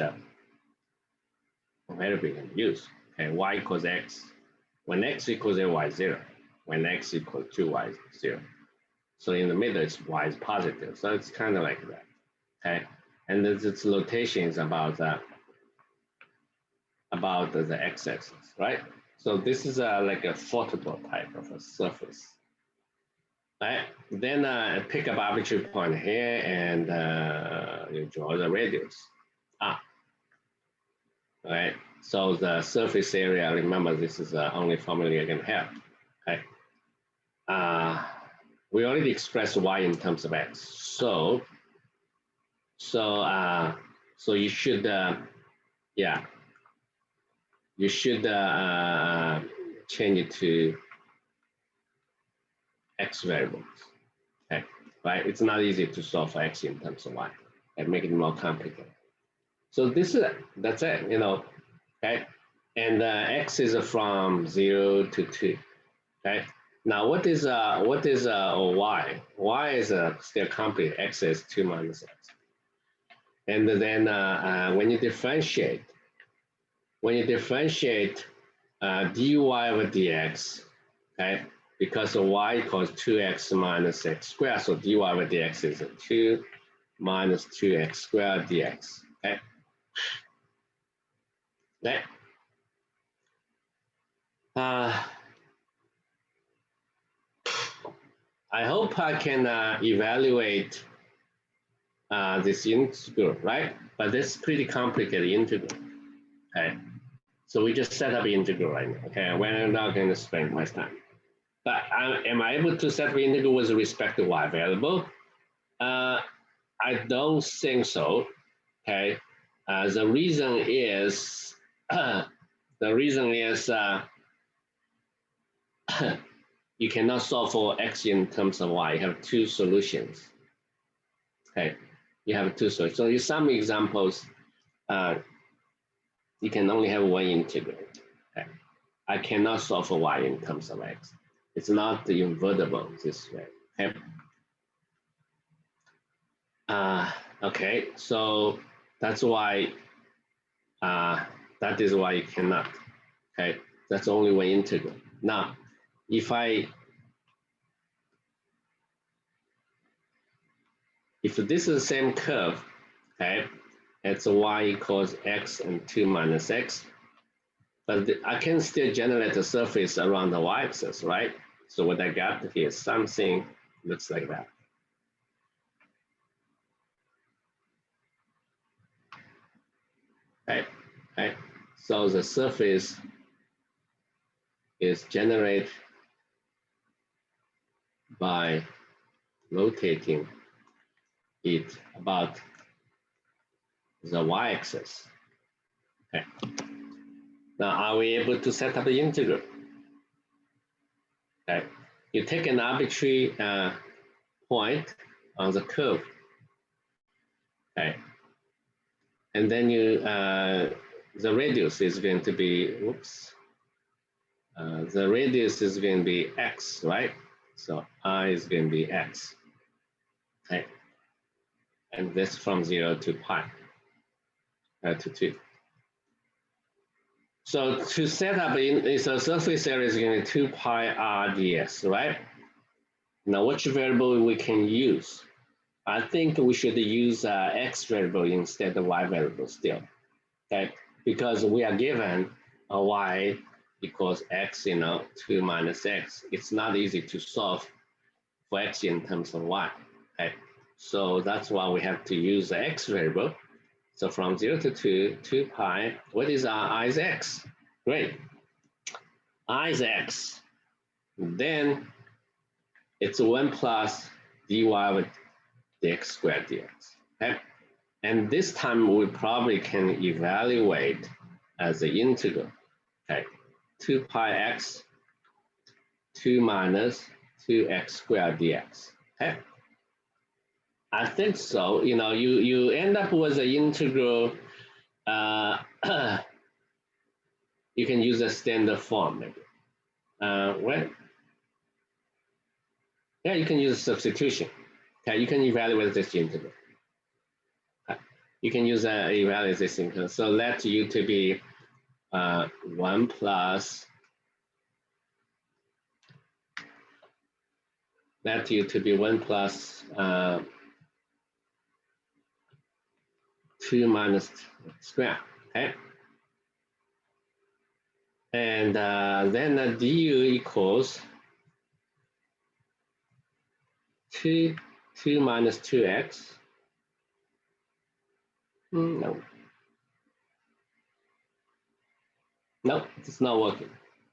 variable you can use. Okay, y equals x. When x equals a, y 0. When x equals 2, y 0. So in the middle, it's y is positive. So it's kind of like that. Okay, and its rotation is about the x-axis, right? So this is like a football type of a surface. Right? Then pick up arbitrary point here and you draw the radius. Right? So the surface area, remember this is the only formula you can have. Okay. We already expressed y in terms of x. So you should, you should change it to x variables. Okay, right? It's not easy to solve for x in terms of y and make it more complicated. So that's it, you know, okay? And x is from 0 to 2, okay? Now what is y? Y is still complete, x is 2 minus x. And then when you differentiate dy over dx, okay? Because y equals 2x minus x squared, so dy over dx is 2 minus 2x squared dx, okay? Okay. I hope I can evaluate this integral, right? But this is pretty complicated integral, okay? So we just set up integral right now, okay? We're not going to spend much time. But am I able to set up integral with respect to y variable? I don't think so, okay? The reason is, you cannot solve for x in terms of y. You have two solutions. Okay, you have two solutions. So in some examples, you can only have one integral. Okay, I cannot solve for y in terms of x. It's not invertible this way. Okay. Okay, so that's why that is why you cannot. Okay, that's only one integral. Now, if this is the same curve, okay, it's y equals x and 2 minus x, but I can still generate a surface around the y-axis, right? So what I got here is something looks like that. Okay, okay. So the surface is generated by rotating it about the y-axis. Okay. Now, are we able to set up the integral? Okay. You take an arbitrary point on the curve. Okay. And then the radius is going to be, the radius is going to be x, right? So I is going to be x. Okay. And this from 0 to pi, to 2. So to set up so surface area is going to be 2 pi r ds, right? Now, which variable we can use? I think we should use x variable instead of y variable still, okay? Because we are given a y equals x, 2 minus x. It's not easy to solve for x in terms of y, okay? So that's why we have to use the x variable. So from 0 to 2 pi, what is our I is x? Great. I is x. Then it's 1 plus dy over dx squared dx, okay? And this time we probably can evaluate as the integral, okay? 2 pi x, 2 minus 2x squared dx, okay? I think so. You end up with an integral. you can use a standard form maybe. Well, yeah, you can use substitution. Okay, you can evaluate this integral. You can use evaluate this integral. So let u to be 1 plus, let u to be 1 plus 2 minus square, okay? And then du equals 2 minus 2x. No. No, it's not working.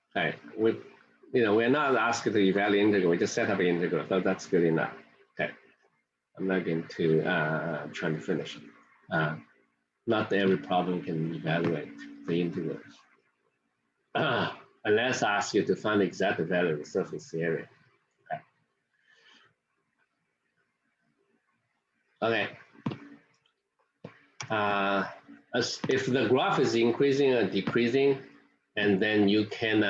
Okay, we're not asked to evaluate integral. We just set up an integral, so that's good enough. Okay, I'm not going to try to finish. Not every problem can evaluate the integrals. Unless I ask you to find the exact value of the surface area. Okay. If the graph is increasing or decreasing, and then you can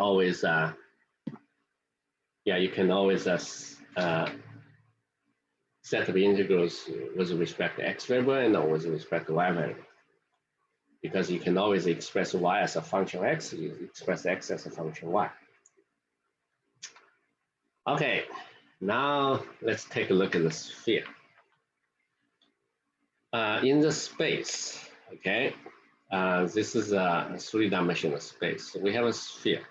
always set up integrals with respect to x variable and with respect to y variable. Because you can always express y as a function of x, you express x as a function of y. Okay, now let's take a look at the sphere. In the space, okay, this is a three-dimensional space. So we have a sphere.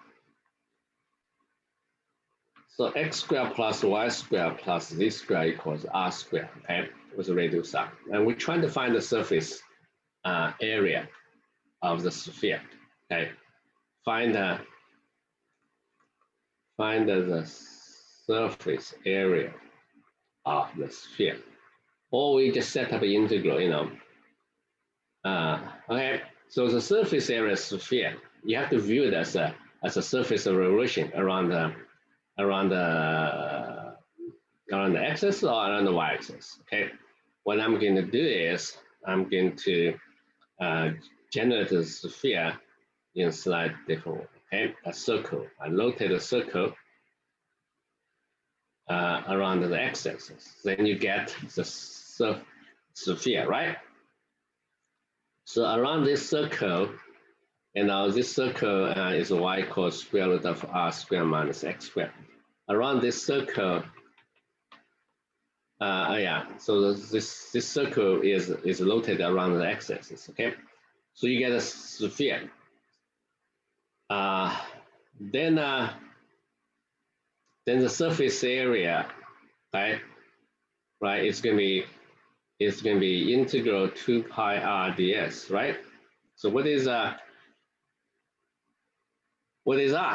So x squared plus y squared plus z squared equals r squared, okay, with a radius r. And we're trying to find the surface area of the sphere, okay. Find the surface area of the sphere. Or we just set up an integral, okay, so the surface area of the sphere, you have to view it as a surface of revolution around the axis or around the y-axis, okay. What I'm going to do is I'm going to generate the sphere in a slightly different way, okay, a circle. I rotate a circle around the x-axis. Then you get the sphere, right? So around this circle, this circle is y equals square root of r squared minus x squared. Around this circle, so this circle is rotated around the x-axis, okay? So you get a sphere. Then the surface area, right? It's going to be integral 2 pi r ds, right? So what is r?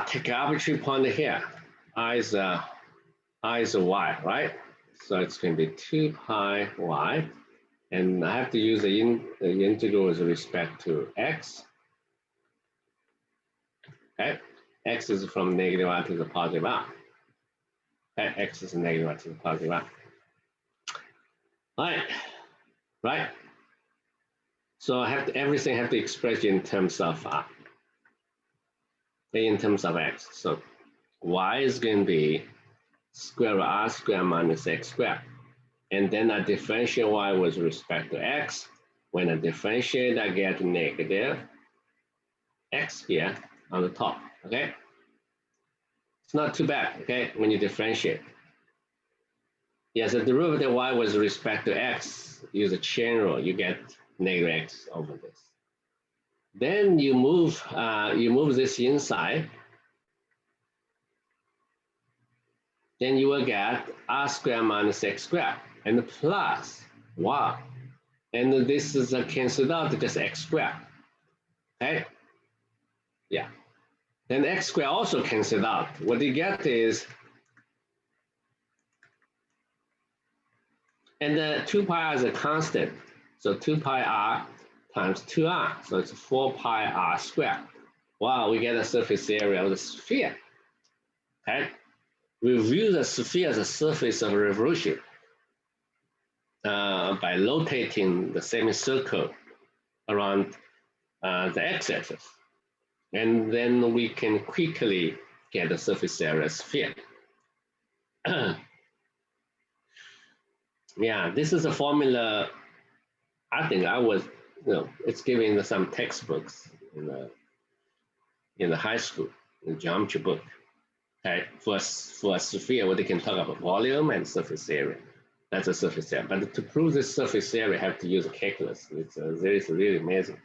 Take an arbitrary point here. I is y, right? So it's going to be 2 pi y, and I have to use the integral with respect to x. Okay, x is from negative r to the positive r. Okay, x is negative r to the positive r. Right. So everything have to express in terms of x. So y is going to be square root r squared minus x squared, and then I differentiate y with respect to x. When I differentiate, I get negative x here on the top. Okay, it's not too bad. Okay, when you differentiate. Yes, the derivative y with respect to x, use a chain rule, you get negative x over this. Then you move this inside, then you will get r squared minus x squared and plus y. And this is canceled out to just x squared. Okay? Yeah. Then x squared also canceled out. What you get is, and the 2 pi r is a constant. So 2 pi r times 2r. So it's 4 pi r squared. Wow, we get a surface area of the sphere. Okay? We view the sphere as a surface of revolution by rotating the semicircle around the x-axis. And then we can quickly get the surface area sphere. Yeah, this is a formula. I think I was, it's given some textbooks in the high school, in the geometry book. Okay, for a sphere, what they can talk about volume and surface area. That's a surface area. But to prove this surface area, you have to use calculus. It's really amazing.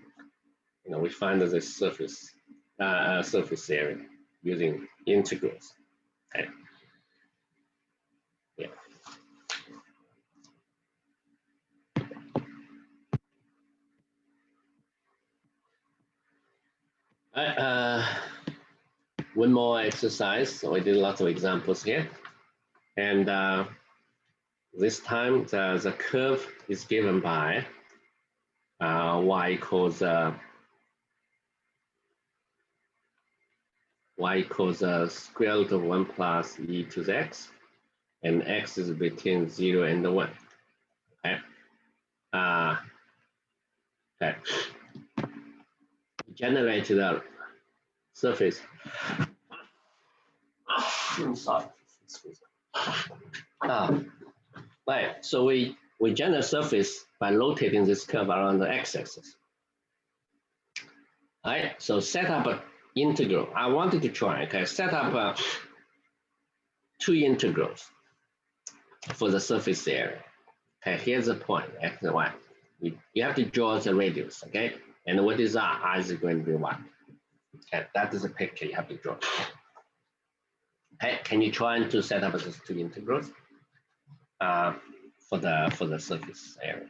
We find this surface area using integrals. Okay. Yeah. One more exercise. So we did lots of examples here, and this time the curve is given by y equals square root of 1 plus e to the x, and x is between 0 and 1. Okay. Okay. Generate the surface. Sorry. Right. So we generate surface by rotating this curve around the x-axis. All right. So set up an integral. I wanted to try. Okay. Set up 2 integrals for the surface area. Okay. Here's the point. X and y. You have to draw the radius. Okay. And what is r? R is going to be 1. Okay. That is a picture you have to draw. Okay. Can you try to set up those 2 integrals for the surface area?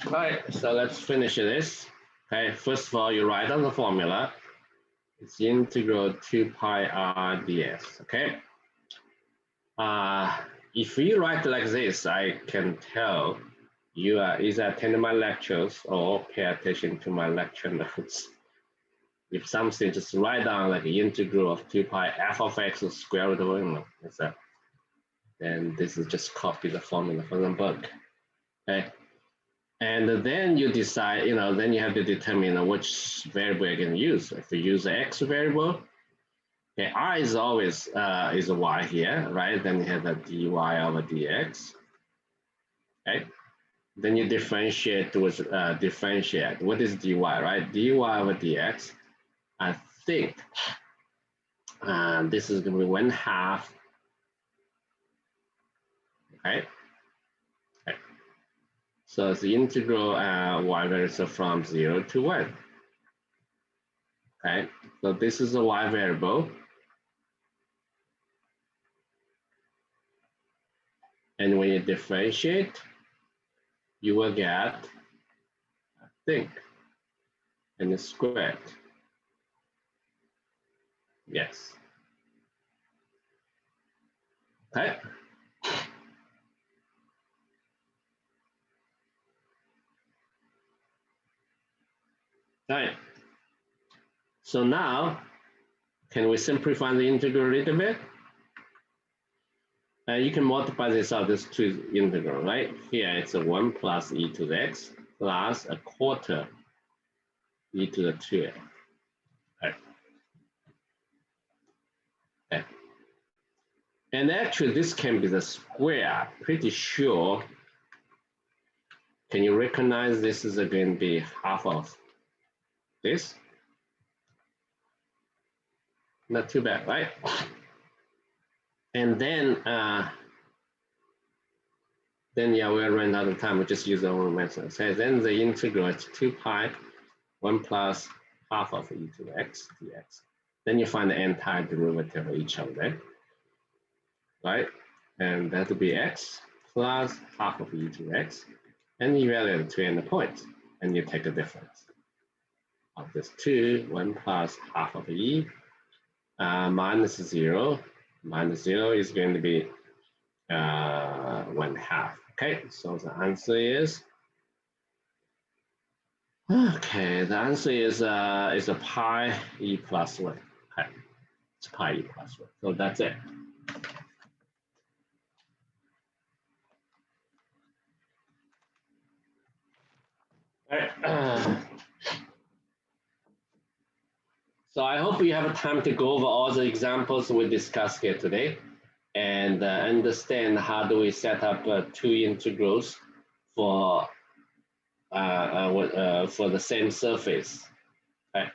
All right, so let's finish this. Okay, first of all, you write down the formula. It's integral 2 pi r ds, okay? If you write like this, I can tell you are either attending my lectures or pay attention to my lecture notes. If something, just write down like the integral of 2 pi f of x square root of that. And this is just copy the formula from the book, okay? And then you decide, then you have to determine which variable you're going to use. If you use the x variable, okay, r is always is a y here, right? Then you have the dy over dx, okay? Then you differentiate with differentiate. What is dy, right? Dy over dx, I think this is going to be 1/2, okay? Okay. So it's the integral y variable from 0 to 1. Okay, so this is a y variable. And when you differentiate, you will get, I think, and it's squared. Yes. Okay. All right. So now, can we simplify the integral a little bit? You can multiply this out, this two integral, right? Here it's a 1 plus e to the x plus a quarter e to the 2x. Okay. Okay. And actually, this can be the square, pretty sure. Can you recognize this is going to be half of this? Not too bad, right? And then yeah, we'll run out of time. We just use the old method. So then the integral is 2 pi 1 plus half of e to the x dx. Then you find the entire derivative of each of them, right? And that will be x plus half of e to the x. And you evaluate the two endpoints, and you take the difference of this 2, 1 plus half of e, minus 0. Minus 0 is going to be 1/2. Okay, so the answer is, okay, the answer is a pi e plus 1. Okay, it's pi e plus 1. So that's it. All right. So I hope you have time to go over all the examples we discussed here today and understand how do we set up two integrals for the same surface. Okay.